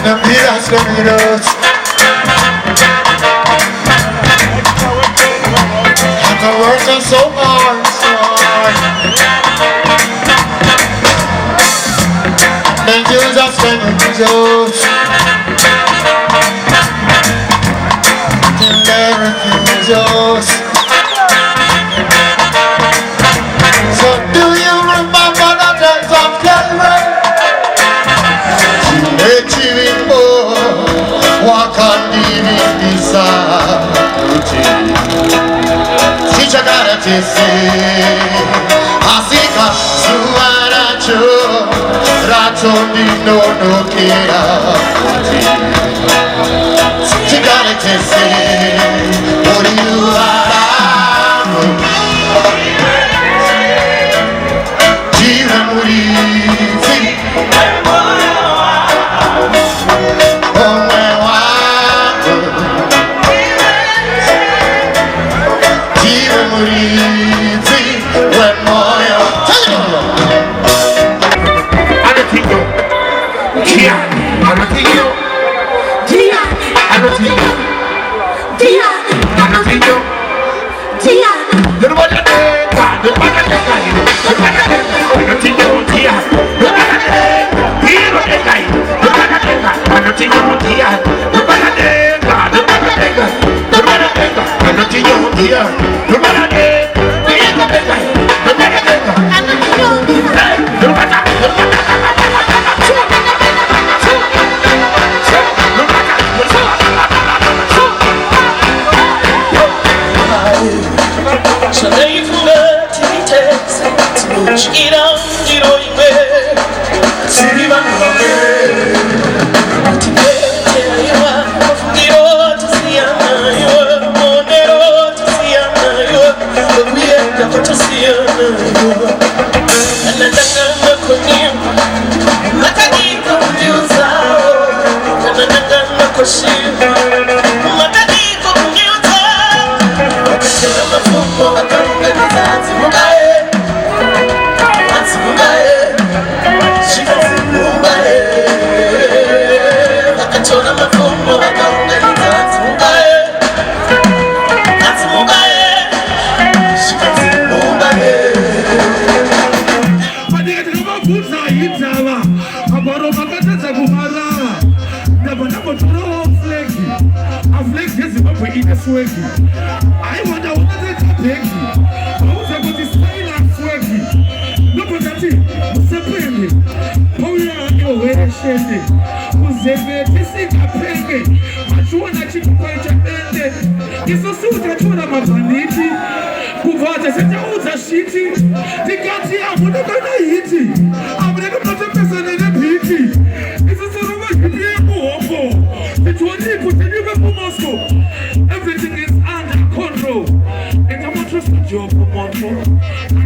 Slimdoggz. And the words are so hard, so hard. The Jews are Slimdoggz. And everything is yours. So do you remember the days of slavery? Teacher got a Asika Suaracho Ratondi no Kira. Teacher got a what do you I wonder what they take. I was able to style and swaggy. Look at it. September. Oh yeah, you're very shady. Who's ever to see a penny? I want that you quite a bend. It's a suit that you have a vanity. Who got a set out a shitty. They can't see I'm not gonna hit it. I'm never not a person in a pity. It's a sort of a the 20 put in the Moscow. Everything is under control. And I'm not trusting you for one more.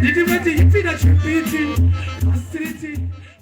Did you